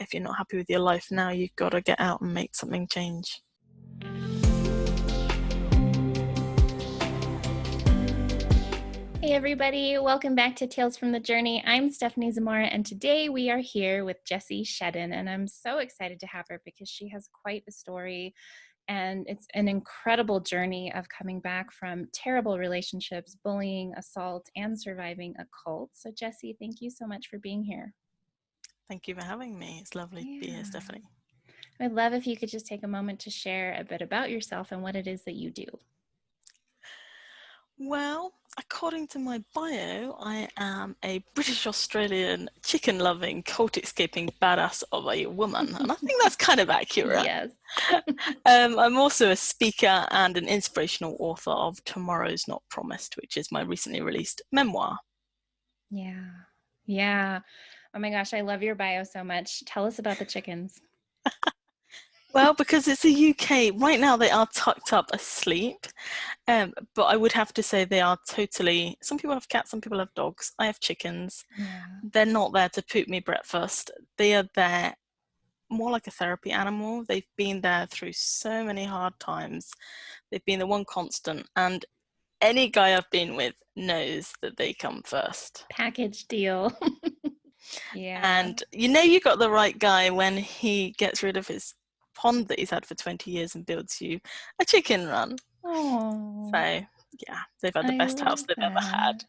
if you're not happy with your life now, you've got to get out and make something change. Hey everybody, welcome back to Tales from the Journey. I'm Stephanie Zamora, and today we are here with Jessie Shedden, and I'm so excited to have her because she has quite a story, and it's an incredible journey of coming back from terrible relationships, bullying, assault, and surviving a cult. So Jessie, thank you so much for being here. Thank you for having me. It's lovely to be here, Stephanie. I'd love if you could just take a moment to share a bit about yourself and what it is that you do. Well, according to my bio, I am a British Australian chicken-loving, cult-escaping badass of a woman, and I think that's kind of accurate. Yes. I'm also a speaker and an inspirational author of Tomorrow's Not Promised, which is my recently released memoir. Yeah. Oh my gosh, I love your bio so much. Tell us about the chickens. Well, because it's the UK, right now they are tucked up asleep, but I would have to say they are totally, some people have cats, some people have dogs, I have chickens. Yeah. They're not there to poop me breakfast. They are there more like a therapy animal. They've been there through so many hard times. They've been the one constant, and any guy I've been with knows that they come first. Package deal. Yeah. And you know you got the right guy when he gets rid of his pond that he's had for 20 years and builds you a chicken run. Oh. So yeah, they've had the best house they've ever had.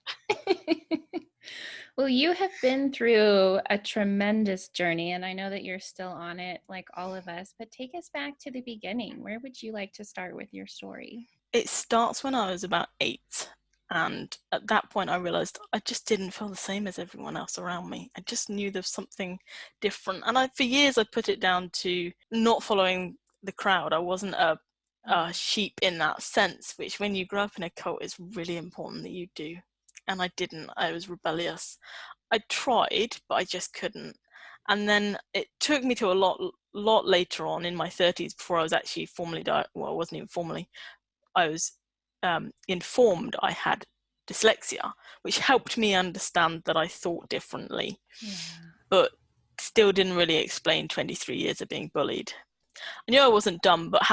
Well, you have been through a tremendous journey, and I know that you're still on it like all of us, but take us back to the beginning. Where would you like to start with your story? It starts when I was about 8. And at that point, I realized I just didn't feel the same as everyone else around me. I just knew there was something different. And for years, I put it down to not following the crowd. I wasn't a sheep in that sense, which when you grow up in a cult is really important that you do. And I didn't. I was rebellious. I tried, but I just couldn't. And then it took me to a lot later on in my 30s before I was actually formally I wasn't even formally. I was informed I had dyslexia, which helped me understand that I thought differently, but still didn't really explain 23 years of being bullied. I knew I wasn't dumb, but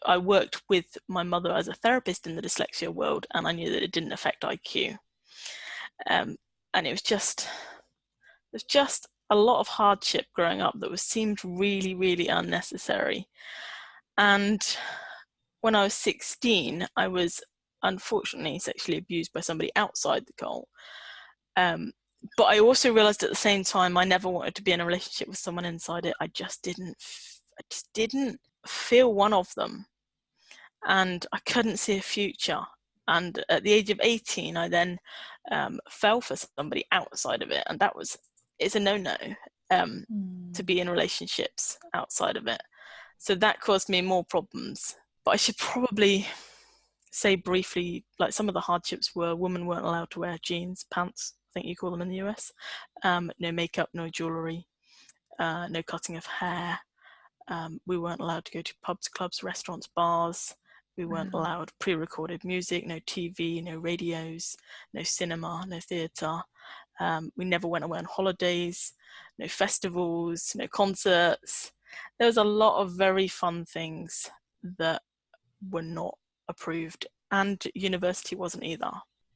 I worked with my mother as a therapist in the dyslexia world, and I knew that it didn't affect IQ. And it was just a lot of hardship growing up that seemed really, really unnecessary. And when I was 16, I was unfortunately sexually abused by somebody outside the cult. But I also realized at the same time I never wanted to be in a relationship with someone inside it. I just didn't feel one of them, and I couldn't see a future. And at the age of 18, I then fell for somebody outside of it, and it's a no-no to be in relationships outside of it. So that caused me more problems. But I should probably say briefly, like some of the hardships were women weren't allowed to wear jeans, pants, I think you call them in the US, no makeup, no jewelry, no cutting of hair. We weren't allowed to go to pubs, clubs, restaurants, bars. We weren't allowed pre-recorded music, no TV, no radios, no cinema, no theatre. We never went away on holidays, no festivals, no concerts. There was a lot of very fun things that were not approved, and university wasn't either.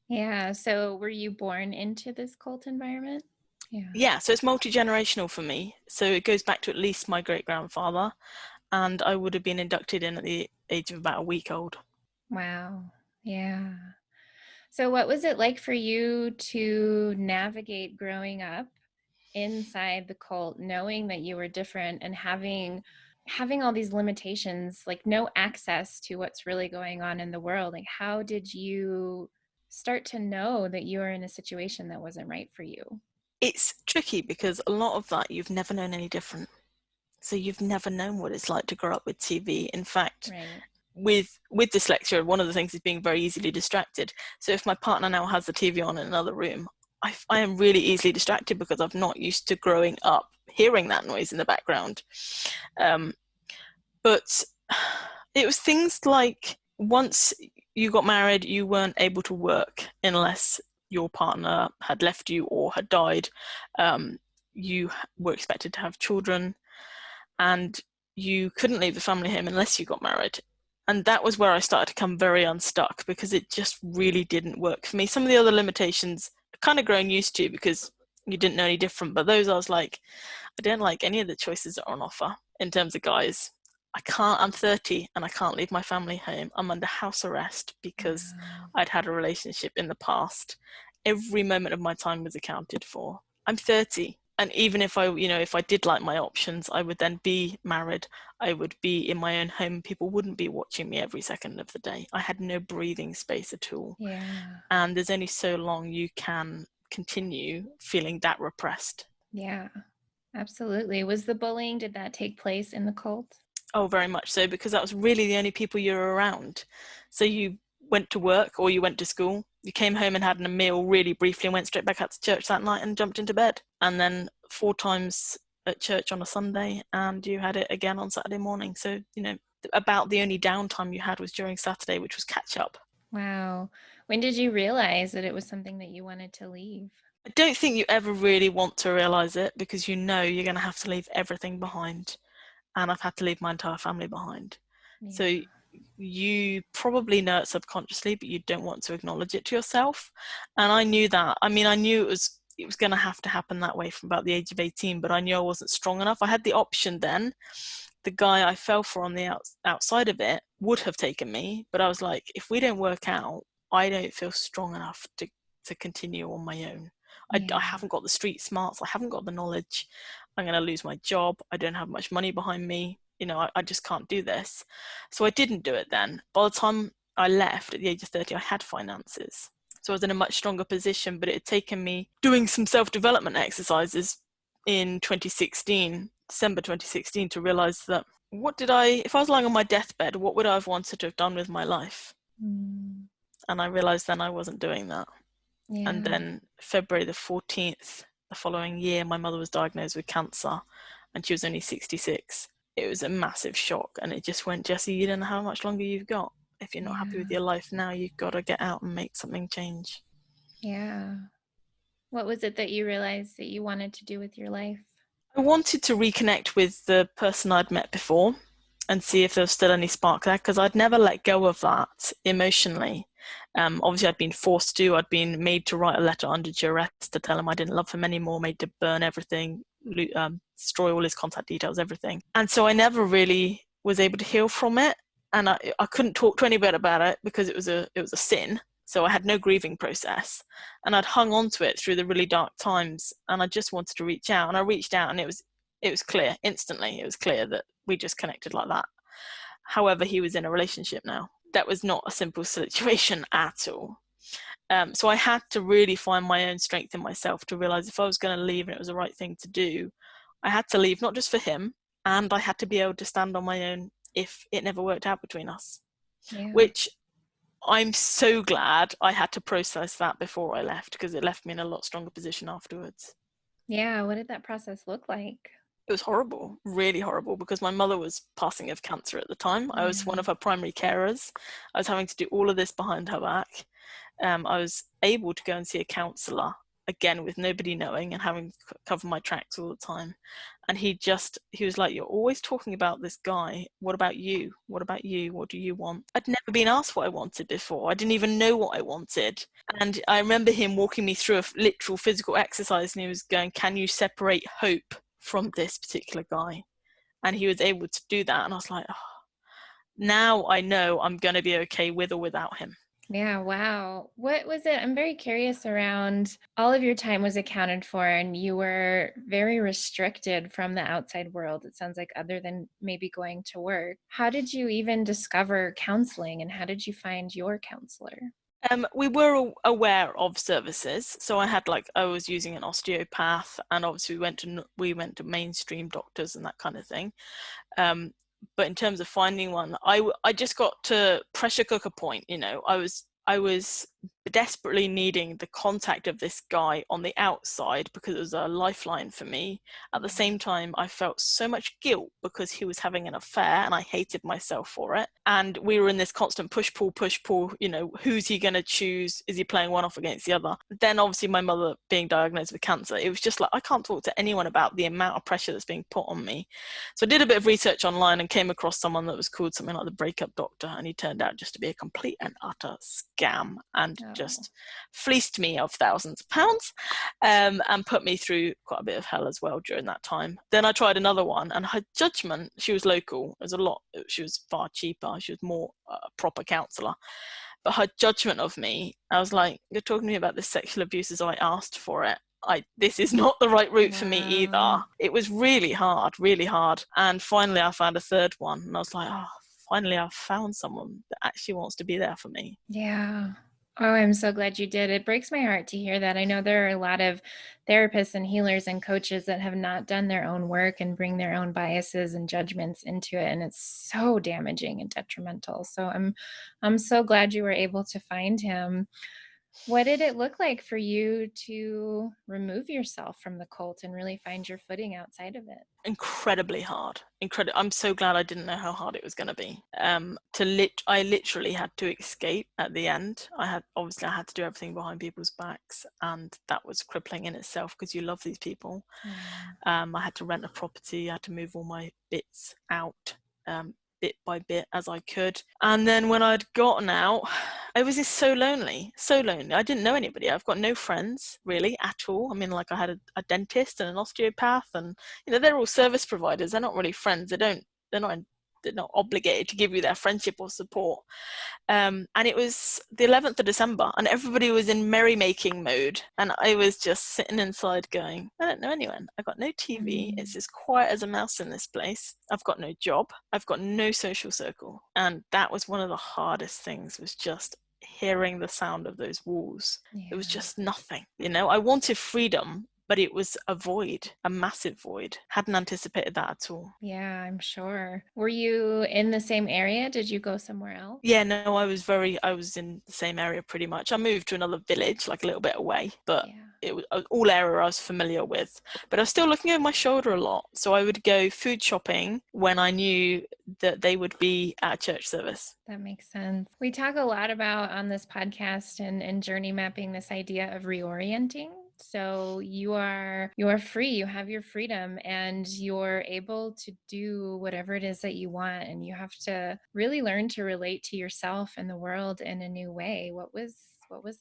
Yeah. So were you born into this cult environment? Yeah, so it's multi-generational for me. So it goes back to at least my great-grandfather, and I would have been inducted in at the age of about a week old. Wow. Yeah. So what was it like for you to navigate growing up inside the cult, knowing that you were different and having all these limitations, like no access to what's really going on in the world? Like, how did you start to know that you were in a situation that wasn't right for you? It's tricky because a lot of that you've never known any different. So you've never known what it's like to grow up with TV. In fact, with dyslexia, one of the things is being very easily distracted. So if my partner now has the TV on in another room, I am really easily distracted because I've not used to growing up hearing that noise in the background. But it was things like once you got married, you weren't able to work unless your partner had left you or had died. You were expected to have children. and you couldn't leave the family home unless you got married. And that was where I started to come very unstuck, because it just really didn't work for me. Some of the other limitations I kind of grown used to because you didn't know any different, but those I was like, I don't like any of the choices that are on offer in terms of guys. I'm 30 and I can't leave my family home. I'm under house arrest because I'd had a relationship in the past. Every moment of my time was accounted for. I'm 30. And even if I did like my options, I would then be married. I would be in my own home. People wouldn't be watching me every second of the day. I had no breathing space at all. Yeah. And there's only so long you can continue feeling that repressed. Yeah, absolutely. Was the bullying, did that take place in the cult? Oh, very much so, because that was really the only people you were around. So you went to work or you went to school, you came home and had a meal really briefly and went straight back out to church that night and jumped into bed. And then 4 times at church on a Sunday, and you had it again on Saturday morning. So, about the only downtime you had was during Saturday, which was catch up. Wow. When did you realize that it was something that you wanted to leave? I don't think you ever really want to realize it, because you're going to have to leave everything behind. And I've had to leave my entire family behind. Yeah. So you probably know it subconsciously, but you don't want to acknowledge it to yourself. And I knew that. I mean, I knew it was going to have to happen that way from about the age of 18, but I knew I wasn't strong enough. I had the option then. The guy I fell for on the outside of it would have taken me, but I was like, if we don't work out, I don't feel strong enough to continue on my own. Yeah. I haven't got the street smarts. I haven't got the knowledge. I'm going to lose my job. I don't have much money behind me. I just can't do this. So I didn't do it then. By the time I left at the age of 30, I had finances. So I was in a much stronger position, but it had taken me doing some self-development exercises in December 2016, to realize that if I was lying on my deathbed, what would I have wanted to have done with my life? And I realized then I wasn't doing that. Yeah. And then February the 14th, the following year, my mother was diagnosed with cancer and she was only 66. It was a massive shock, and it just went, Jessie, you don't know how much longer you've got. If you're not happy with your life now, you've got to get out and make something change. Yeah. What was it that you realized that you wanted to do with your life? I wanted to reconnect with the person I'd met before and see if there was still any spark there, because I'd never let go of that emotionally. Obviously, I'd been forced to. I'd been made to write a letter under duress to tell him I didn't love him anymore, made to burn everything, destroy all his contact details, everything. And so I never really was able to heal from it. And I couldn't talk to anybody about it because it was a sin. So I had no grieving process, and I'd hung on to it through the really dark times, and I just wanted to reach out. And I reached out, and it was clear instantly. It was clear that we just connected like that. However, he was in a relationship now. That was not a simple situation at all. So I had to really find my own strength in myself to realize if I was going to leave and it was the right thing to do, I had to leave, not just for him, and I had to be able to stand on my own if it never worked out between us. Yeah. Which I'm so glad I had to process that before I left, because it left me in a lot stronger position afterwards. Yeah, what did that process look like? It was horrible, really horrible, because my mother was passing of cancer at the time. I was one of her primary carers. I was having to do all of this behind her back. I was able to go and see a counsellor, again, with nobody knowing, and having to cover my tracks all the time. And he was like, you're always talking about this guy. What about you? What about you? What do you want? I'd never been asked what I wanted before. I didn't even know what I wanted. And I remember him walking me through a literal physical exercise, and he was going, can you separate hope from this particular guy? And he was able to do that. And I was like, oh, now I know I'm going to be okay with or without him. Yeah, wow. What was it? I'm very curious around, all of your time was accounted for and you were very restricted from the outside world, it sounds like, other than maybe going to work. How did you even discover counseling, and how did you find your counselor? We were aware of services. So I was using an osteopath, and obviously we went to mainstream doctors and that kind of thing. But in terms of finding one, I just got to pressure cooker point. I was desperately needing the contact of this guy on the outside because it was a lifeline for me. At the same time, I felt so much guilt because he was having an affair and I hated myself for it. And we were in this constant push pull, you know, who's he going to choose? Is he playing one off against the other? Then obviously my mother being diagnosed with cancer, it was just like, I can't talk to anyone about the amount of pressure that's being put on me. So I did a bit of research online and came across someone that was called something like the Breakup Doctor, and he turned out just to be a complete and utter scam and just fleeced me of thousands of pounds, and put me through quite a bit of hell as well during that time. Then I tried another one, and her judgment, she was local, she was far cheaper, she was more a proper counsellor, but her judgment of me, I was like, you're talking to me about this sexual abuse as I asked for it. This is not the right route for me either. It was really hard. And finally I found a third one, and I was like, oh, finally I've found someone that actually wants to be there for me. Yeah. Oh, I'm so glad you did. It breaks my heart to hear that. I know there are a lot of therapists and healers and coaches that have not done their own work and bring their own biases and judgments into it, and it's so damaging and detrimental. So I'm so glad you were able to find him. What did it look like for you to remove yourself from the cult and really find your footing outside of it? Incredibly hard. I'm so glad I didn't know how hard it was going to be. I literally had to escape at the end. I had to do everything behind people's backs, and that was crippling in itself because you love these people. I had to rent a property. I had to move all my bits out, bit by bit as I could. And then when I'd gotten out, I was just so lonely. I didn't know anybody. I've got no friends really at all. I mean, like I had a dentist and an osteopath, and you know, they're all service providers. They're not really friends. They're not obligated to give you their friendship or support. And it was the 11th of December, and everybody was in merrymaking mode, and I was just sitting inside going, I don't know anyone. I've got no TV. It's as quiet as a mouse in this place. I've got no job. I've got no social circle. And that was one of the hardest things, was just hearing the sound of those walls. It was just nothing. You know, I wanted freedom, but it was a void, a massive void. Hadn't anticipated that at all. Yeah, I'm sure. Were you in the same area? Did you go somewhere else? Yeah, no, I was in the same area pretty much. I moved to another village, like a little bit away, but it was all area I was familiar with. But I was still looking over my shoulder a lot. So I would go food shopping when I knew that they would be at a church service. That makes sense. We talk a lot about on this podcast and journey mapping this idea of reorienting. So you are free, you have your freedom, and you're able to do whatever it is that you want. And you have to really learn to relate to yourself and the world in a new way. What was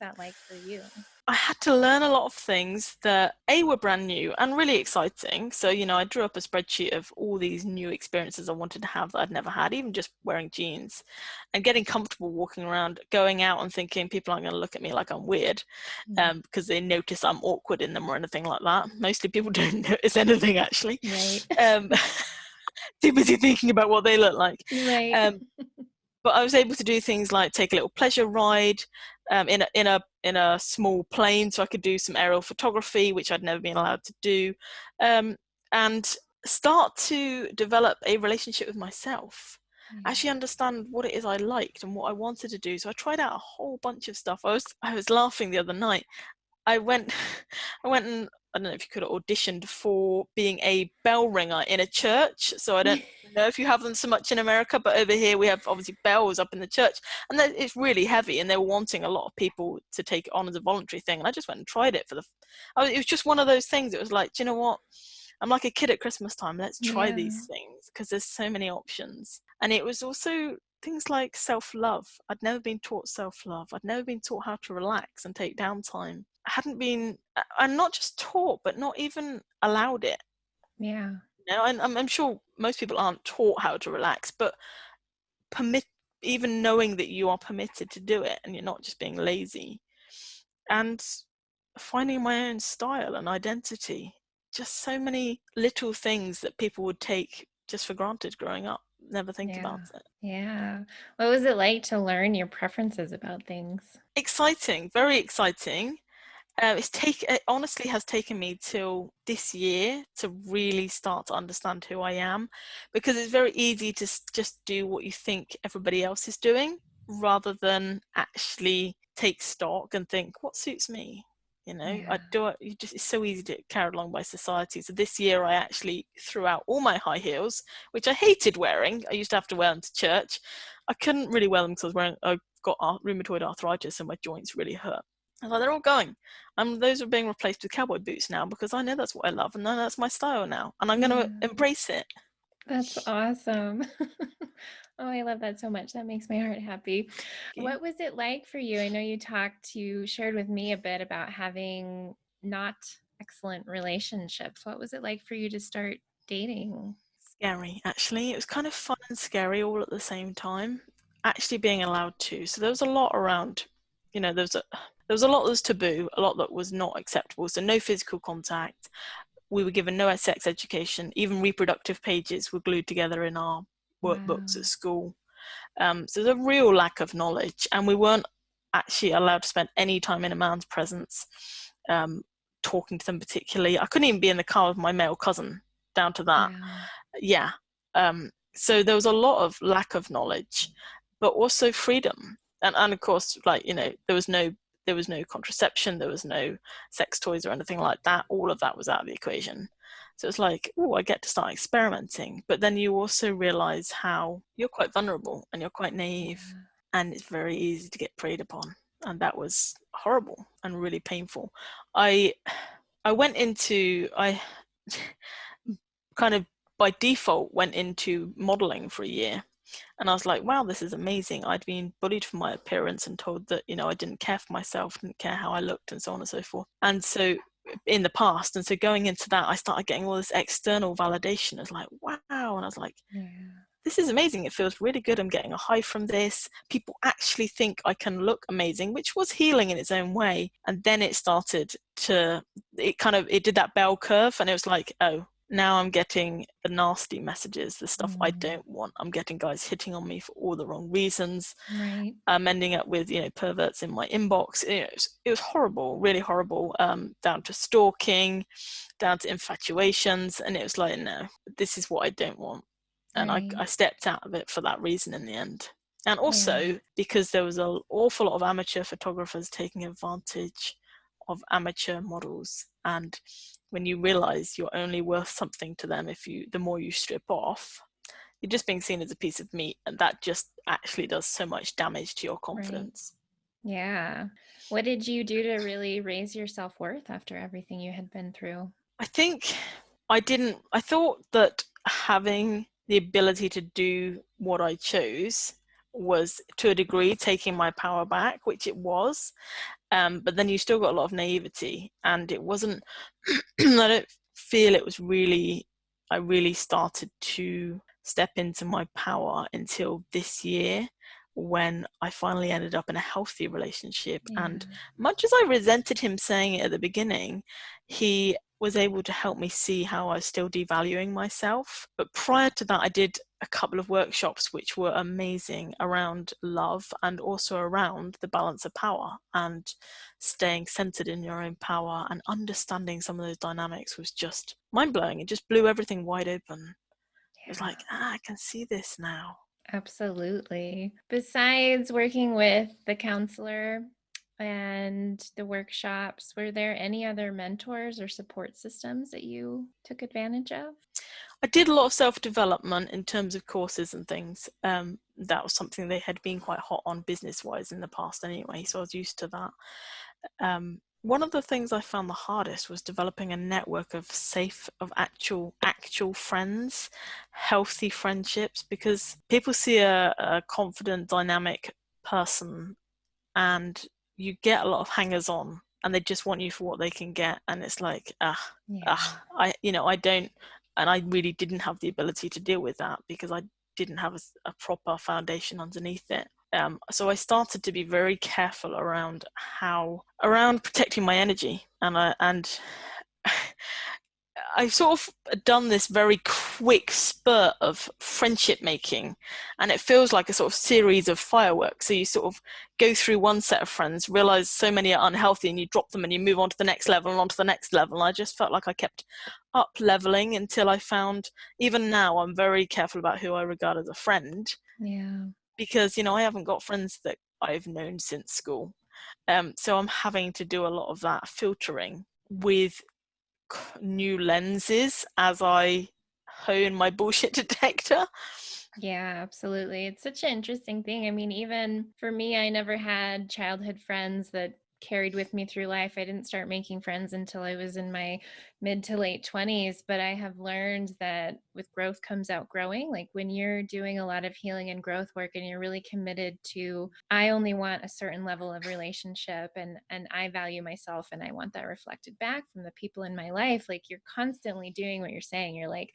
that like for you? I had to learn a lot of things that were brand new and really exciting. So, you know, I drew up a spreadsheet of all these new experiences I wanted to have that I'd never had, even just wearing jeans and getting comfortable walking around, going out and thinking people aren't going to look at me like I'm weird because they notice I'm awkward in them or anything like that. Mostly people don't notice anything, actually. Right. Too busy thinking about what they look like. Right. But I was able to do things like take a little pleasure ride in a small plane, so I could do some aerial photography, which I'd never been allowed to do, and start to develop a relationship with myself. Actually understand what it is I liked and what I wanted to do. So I tried out a whole bunch of stuff. I was laughing the other night. I went and I don't know if you could have auditioned for being a bell ringer in a church. So I don't know if you have them so much in America, but over here we have obviously bells up in the church, and it's really heavy, and they were wanting a lot of people to take it on as a voluntary thing. And I just went and tried it it was just one of those things. It was like, do you know what? I'm like a kid at Christmas time. Let's try these things because there's so many options. And it was also things like self-love. I'd never been taught self-love. I'd never been taught how to relax and take downtime. I'm not just taught, but not even allowed it. Yeah. You know, and I'm sure most people aren't taught how to relax, but even knowing that you are permitted to do it and you're not just being lazy, and finding my own style and identity. Just so many little things that people would take just for granted growing up. Never think about it. Yeah. What was it like to learn your preferences about things? Exciting, very exciting. It honestly has taken me till this year to really start to understand who I am, because it's very easy to just do what you think everybody else is doing rather than actually take stock and think, what suits me? You know, it's so easy to get carried along by society. So this year I actually threw out all my high heels, which I hated wearing. I used to have to wear them to church. I couldn't really wear them because I got rheumatoid arthritis, so my joints really hurt. I was like, they're all going. Those are being replaced with cowboy boots now, because I know that's what I love, and that's my style now, and I'm going to embrace it. That's awesome. Oh, I love that so much. That makes my heart happy. What was it like for you? I know you shared with me a bit about having not excellent relationships. What was it like for you to start dating? Scary, actually. It was kind of fun and scary all at the same time, actually being allowed to. So there was a lot around, you know, there was a lot that was taboo, a lot that was not acceptable. So no physical contact. We were given no sex education. Even reproductive pages were glued together in our workbooks at school. So there's a real lack of knowledge, and we weren't actually allowed to spend any time in a man's presence, talking to them particularly. I couldn't even be in the car with my male cousin, down to that. Yeah. So there was a lot of lack of knowledge, but also freedom. And of course, like, you know, there was no contraception, there was no sex toys or anything like that. All of that was out of the equation. So it's like, oh, I get to start experimenting. But then you also realize how you're quite vulnerable and you're quite naive, and it's very easy to get preyed upon. And that was horrible and really painful. I kind of by default went into modeling for a year. And I was like, wow, this is amazing. I'd been bullied for my appearance and told that, you know, I didn't care for myself, didn't care how I looked, and so on and so forth. And so in the past, and so going into that, I started getting all this external validation. I was like, wow. And I was like, this is amazing. It feels really good. I'm getting a high from this. People actually think I can look amazing, which was healing in its own way. And then it started to, it did that bell curve, and it was like, oh, now I'm getting the nasty messages, the stuff I don't want. I'm getting guys hitting on me for all the wrong reasons. Right. I'm ending up with, you know, perverts in my inbox. It was horrible, really horrible, down to stalking, down to infatuations. And it was like, no, this is what I don't want. And I stepped out of it for that reason in the end. And also because there was an awful lot of amateur photographers taking advantage of amateur models. And when you realize you're only worth something to them the more you strip off, you're just being seen as a piece of meat, and that just actually does so much damage to your confidence. Right. Yeah. What did you do to really raise your self-worth after everything you had been through? I think I thought that having the ability to do what I chose was, to a degree, taking my power back, which it was. But then you still got a lot of naivety, and it wasn't, I don't feel it was really, I really started to step into my power until this year, when I finally ended up in a healthy relationship. And much as I resented him saying it at the beginning, he was able to help me see how I was still devaluing myself. But prior to that, I did a couple of workshops which were amazing around love, and also around the balance of power and staying centered in your own power, and understanding some of those dynamics was just mind-blowing. It just blew everything wide open. It was like, I can see this now. Absolutely. Besides working with the counselor and the workshops, were there any other mentors or support systems that you took advantage of? I did a lot of self-development in terms of courses and things. That was something they had been quite hot on business-wise in the past anyway, so I was used to that. One of the things I found the hardest was developing a network of actual friends, healthy friendships, because people see a confident, dynamic person, and you get a lot of hangers-on, and they just want you for what they can get, and it's like, I don't, and I really didn't have the ability to deal with that, because I didn't have a proper foundation underneath it. So I started to be very careful around protecting my energy, and I've sort of done this very quick spurt of friendship making, and it feels like a sort of series of fireworks. So you sort of go through one set of friends, realize so many are unhealthy, and you drop them and you move on to the next level and on to the next level. And I just felt like I kept up leveling until I found, even now, I'm very careful about who I regard as a friend. Yeah. Because, you know, I haven't got friends that I've known since school. So I'm having to do a lot of that filtering with new lenses as I hone my bullshit detector. Yeah, absolutely. It's such an interesting thing. I mean, even for me, I never had childhood friends that carried with me through life. I didn't start making friends until I was in my mid to late 20s, but I have learned that with growth comes outgrowing. Like when you're doing a lot of healing and growth work and you're really committed to, I only want a certain level of relationship, and I value myself and I want that reflected back from the people in my life. Like you're constantly doing what you're saying. You're like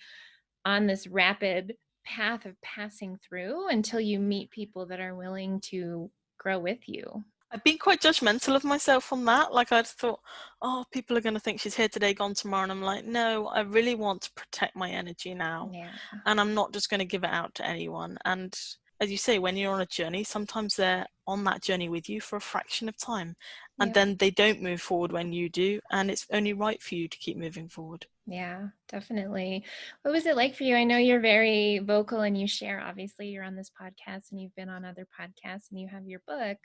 on this rapid path of passing through until you meet people that are willing to grow with you. I've been quite judgmental of myself on that. Like I'd thought, oh, people are going to think she's here today, gone tomorrow. And I'm like, no, I really want to protect my energy now. Yeah. And I'm not just going to give it out to anyone. And as you say, when you're on a journey, sometimes they're on that journey with you for a fraction of time. And Yeah. then they don't move forward when you do. And it's only right for you to keep moving forward. Yeah, definitely. What was it like for you? I know you're very vocal and you share, obviously, you're on this podcast and you've been on other podcasts and you have your book.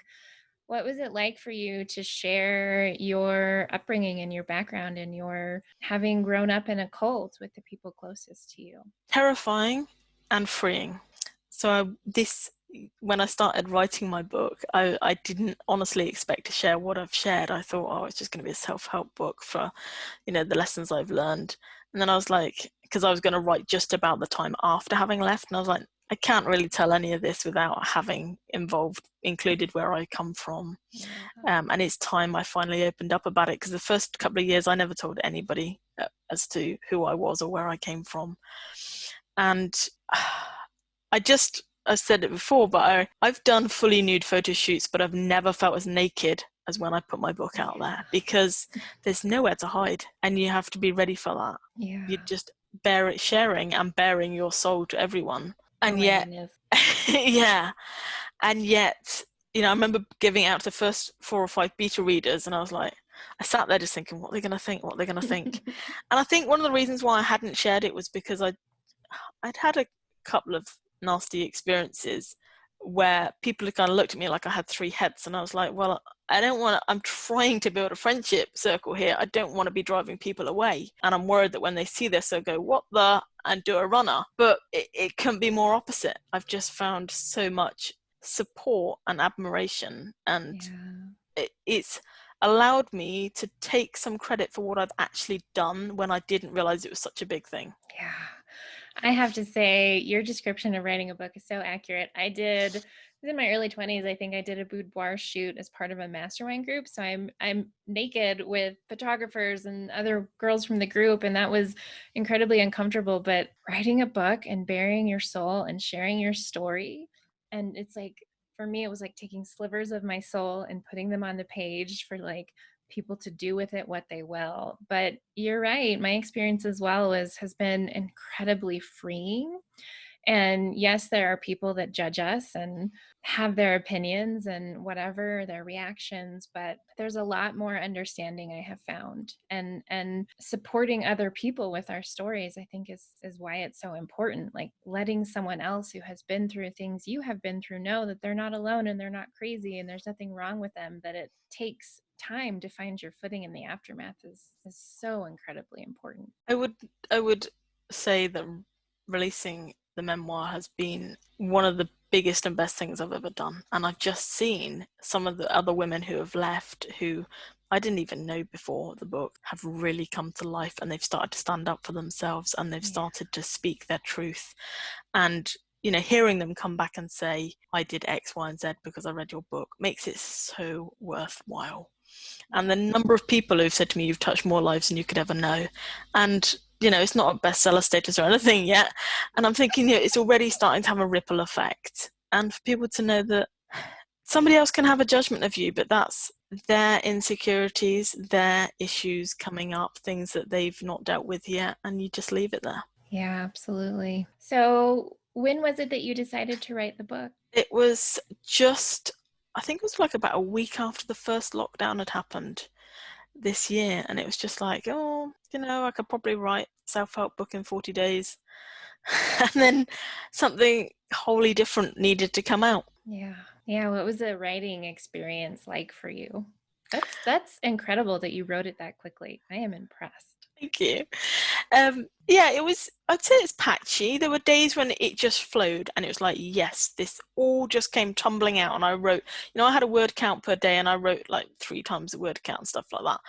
What was it like for you to share your upbringing and your background and your having grown up in a cult with the people closest to you? Terrifying and freeing. So when I started writing my book, I didn't honestly expect to share what I've shared. I thought, oh, it's just going to be a self-help book for, the lessons I've learned. And then I was like, because I was going to write just about the time after having left, and I was like, I can't really tell any of this without having included where I come from. Yeah. And it's time I finally opened up about it, because the first couple of years I never told anybody as to who I was or where I came from. And I've said it before, but I've done fully nude photo shoots, but I've never felt as naked as when I put my book out there, because there's nowhere to hide and you have to be ready for that. Yeah. You just sharing and bearing your soul to everyone. And Oh my yet, goodness. yeah. And yet, I remember giving it out to the first 4 or 5 beta readers, and I was like, I sat there just thinking, what are they going to think? What are they going to think? And I think one of the reasons why I hadn't shared it was because I'd had a couple of nasty experiences where people kind of looked at me like I had 3 heads, and I was like, well, I'm trying to build a friendship circle here. I don't want to be driving people away, and I'm worried that when they see this they'll go, what the, and do a runner. But it can be more opposite. I've just found so much support and admiration, and it's allowed me to take some credit for what I've actually done when I didn't realize it was such a big thing. Yeah. I have to say, your description of writing a book is so accurate. I was in my early 20s. I think I did a boudoir shoot as part of a mastermind group. So I'm naked with photographers and other girls from the group, and that was incredibly uncomfortable. But writing a book and bearing your soul and sharing your story, and it's like, for me, it was like taking slivers of my soul and putting them on the page for like people to do with it what they will. But you're right, my experience as well has been incredibly freeing. And yes, there are people that judge us and have their opinions and whatever their reactions, but there's a lot more understanding, I have found, and supporting other people with our stories, I think is why it's so important. Like letting someone else who has been through things you have been through know that they're not alone and they're not crazy and there's nothing wrong with them, that it takes time to find your footing in the aftermath is so incredibly important. I would say that releasing the memoir has been one of the biggest and best things I've ever done. And I've just seen some of the other women who have left, who I didn't even know before the book, have really come to life, and they've started to stand up for themselves, and they've started to speak their truth. And hearing them come back and say, I did X, Y, and Z because I read your book, makes it so worthwhile. And the number of people who've said to me, you've touched more lives than you could ever know. And it's not a bestseller status or anything yet. And I'm thinking, it's already starting to have a ripple effect. And for people to know that somebody else can have a judgment of you, but that's their insecurities, their issues coming up, things that they've not dealt with yet, and you just leave it there. Yeah, absolutely. So when was it that you decided to write the book? It was I think it was like about a week after the first lockdown had happened this year, and it was just like, I could probably write a self-help book in 40 days. And then something wholly different needed to come out. Yeah. Yeah. What was the writing experience like for you? That's incredible that you wrote it that quickly. I am impressed. Thank you. Yeah, it was, I'd say it's patchy. There were days when it just flowed and it was like, yes, this all just came tumbling out. And I wrote, I had a word count per day and I wrote like 3 times the word count and stuff like that.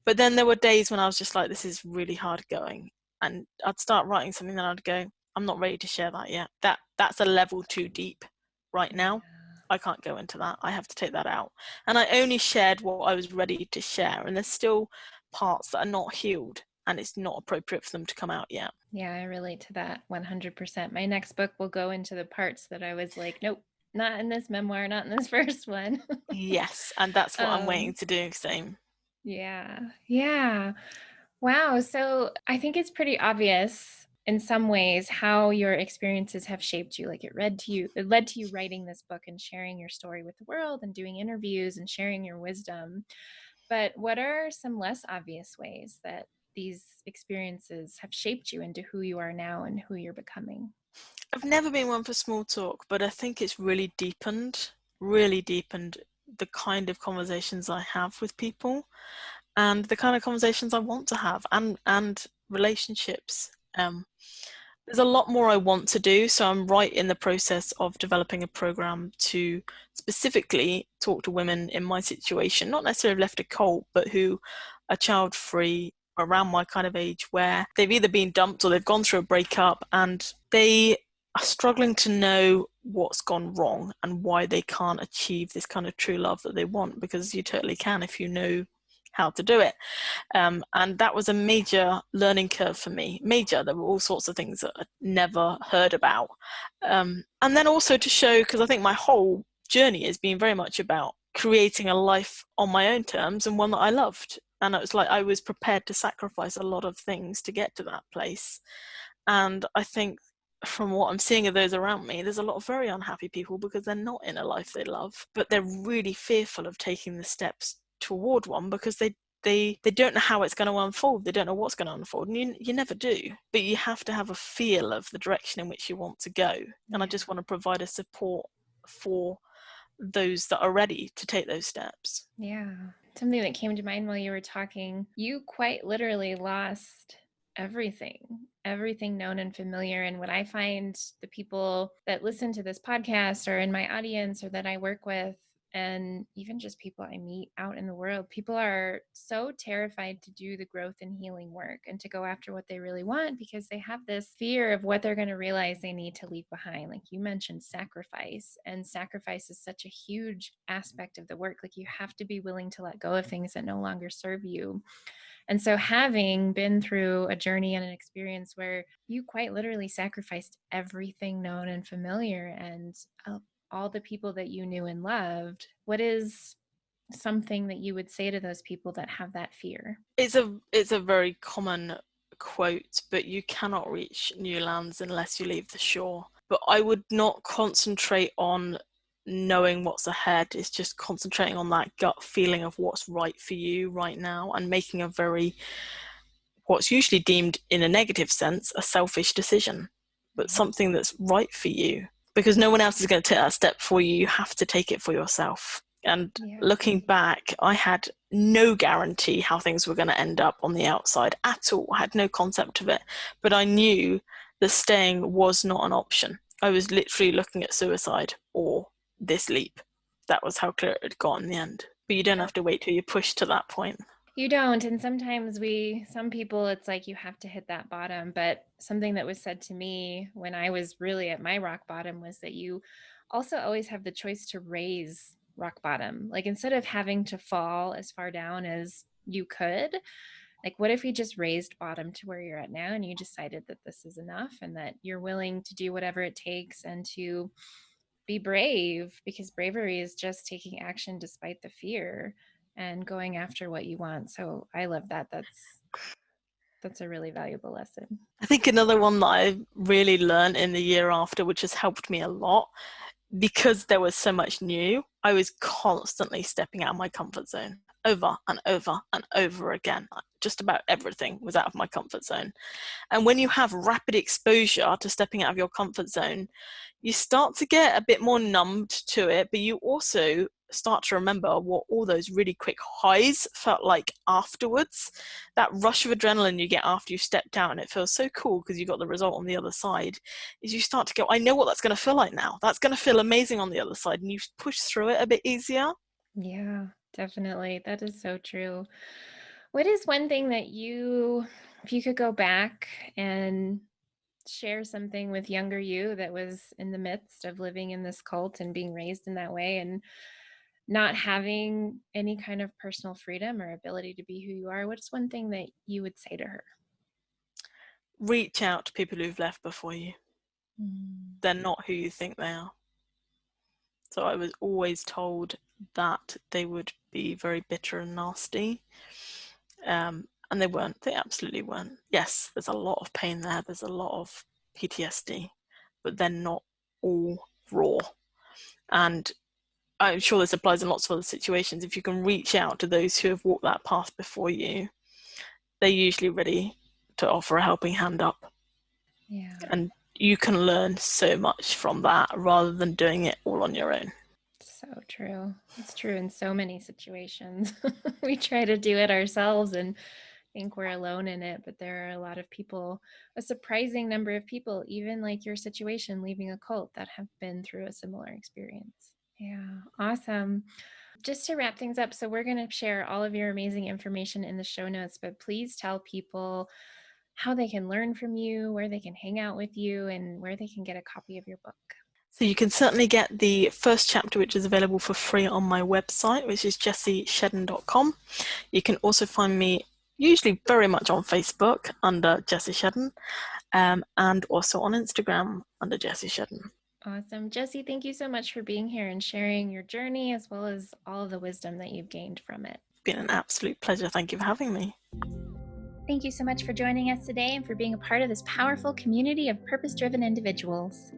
But then there were days when I was just like, this is really hard going. And I'd start writing something and I'd go, I'm not ready to share that yet. That's a level too deep right now. I can't go into that. I have to take that out. And I only shared what I was ready to share. And there's still parts that are not healed and it's not appropriate for them to come out yet. Yeah, I relate to that 100%. My next book will go into the parts that I was like, nope, not in this memoir, not in this first one. Yes, and that's what I'm waiting to do. Same. Yeah. Yeah. Wow. So I think it's pretty obvious in some ways how your experiences have shaped you. Like it led to you writing this book and sharing your story with the world and doing interviews and sharing your wisdom. But what are some less obvious ways that these experiences have shaped you into who you are now and who you're becoming? I've never been one for small talk, but I think it's really deepened the kind of conversations I have with people and the kind of conversations I want to have and relationships. There's a lot more I want to do, so I'm right in the process of developing a program to specifically talk to women in my situation, not necessarily left a cult, but who are child free around my kind of age, where they've either been dumped or they've gone through a breakup and they are struggling to know what's gone wrong and why they can't achieve this kind of true love that they want, because you totally can if you know how to do it. And that was a major learning curve for me. There were all sorts of things that I'd never heard about. And then also to show, because I think my whole journey has been very much about creating a life on my own terms and one that I loved. And it was like I was prepared to sacrifice a lot of things to get to that place. And I think from what I'm seeing of those around me, there's a lot of very unhappy people because they're not in a life they love, but they're really fearful of taking the steps toward one because they don't know how it's going to unfold. They don't know what's going to unfold, and you never do. But you have to have a feel of the direction in which you want to go. And I just want to provide a support for those that are ready to take those steps. Yeah. Something that came to mind while you were talking, you quite literally lost everything known and familiar. And what I find the people that listen to this podcast or in my audience or that I work with, and even just people I meet out in the world, people are so terrified to do the growth and healing work and to go after what they really want because they have this fear of what they're going to realize they need to leave behind. Like you mentioned, sacrifice, and sacrifice is such a huge aspect of the work. Like you have to be willing to let go of things that no longer serve you. And so, having been through a journey and an experience where you quite literally sacrificed everything known and familiar and all the people that you knew and loved, what is something that you would say to those people that have that fear? It's a very common quote, but you cannot reach new lands unless you leave the shore. But I would not concentrate on knowing what's ahead. It's just concentrating on that gut feeling of what's right for you right now and making a very, what's usually deemed in a negative sense, a selfish decision, but something that's right for you. Because no one else is going to take that step for you. You have to take it for yourself. And looking back, I had no guarantee how things were going to end up on the outside at all. I had no concept of it. But I knew that staying was not an option. I was literally looking at suicide or this leap. That was how clear it had got in the end. But you don't have to wait till you're pushed to that point. You don't. And sometimes some people, it's like you have to hit that bottom. But something that was said to me when I was really at my rock bottom was that you also always have the choice to raise rock bottom. Like instead of having to fall as far down as you could, like what if you just raised bottom to where you're at now and you decided that this is enough and that you're willing to do whatever it takes and to be brave, because bravery is just taking action despite the fear and going after what you want. So I love that. That's a really valuable lesson. I think another one that I really learned in the year after, which has helped me a lot, because there was so much new, I was constantly stepping out of my comfort zone over and over and over again. just about everything was out of my comfort zone. And when you have rapid exposure to stepping out of your comfort zone, you start to get a bit more numbed to it, but you also start to remember what all those really quick highs felt like afterwards. That rush of adrenaline you get after you stepped out and it feels so cool because you got the result on the other side, is you start to go, I know what that's going to feel like now. That's going to feel amazing on the other side, and you push through it a bit easier. Yeah, definitely. That is so true. What is one thing that if you could go back and share something with younger you that was in the midst of living in this cult and being raised in that way and not having any kind of personal freedom or ability to be who you are, what's one thing that you would say to her? Reach out to people who've left before you. They're not who you think they are. So I was always told that they would be very bitter and nasty. And they weren't. They absolutely weren't. Yes, there's a lot of pain there. There's a lot of PTSD, but they're not all raw. And I'm sure this applies in lots of other situations. If you can reach out to those who have walked that path before you, they're usually ready to offer a helping hand up. Yeah. And you can learn so much from that rather than doing it all on your own. So true. It's true in so many situations. We try to do it ourselves and think we're alone in it, but there are a lot of people, a surprising number of people, even like your situation, leaving a cult, that have been through a similar experience. Yeah, awesome. Just to wrap things up, so we're going to share all of your amazing information in the show notes, but please tell people how they can learn from you, where they can hang out with you, and where they can get a copy of your book. So you can certainly get the first chapter, which is available for free on my website, which is jessieshedden.com. You can also find me usually very much on Facebook under Jessie Shedden, and also on Instagram under Jessie Shedden. Awesome. Jessie, thank you so much for being here and sharing your journey as well as all of the wisdom that you've gained from it. It's been an absolute pleasure. Thank you for having me. Thank you so much for joining us today and for being a part of this powerful community of purpose-driven individuals.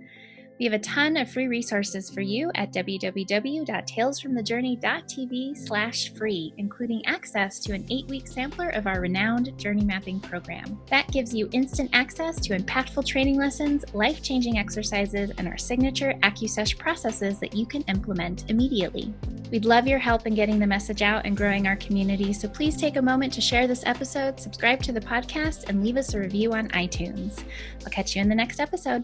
We have a ton of free resources for you at www.talesfromthejourney.tv/free, including access to an 8-week sampler of our renowned journey mapping program. That gives you instant access to impactful training lessons, life-changing exercises, and our signature AccuSesh processes that you can implement immediately. We'd love your help in getting the message out and growing our community, so please take a moment to share this episode, subscribe to the podcast, and leave us a review on iTunes. I'll catch you in the next episode.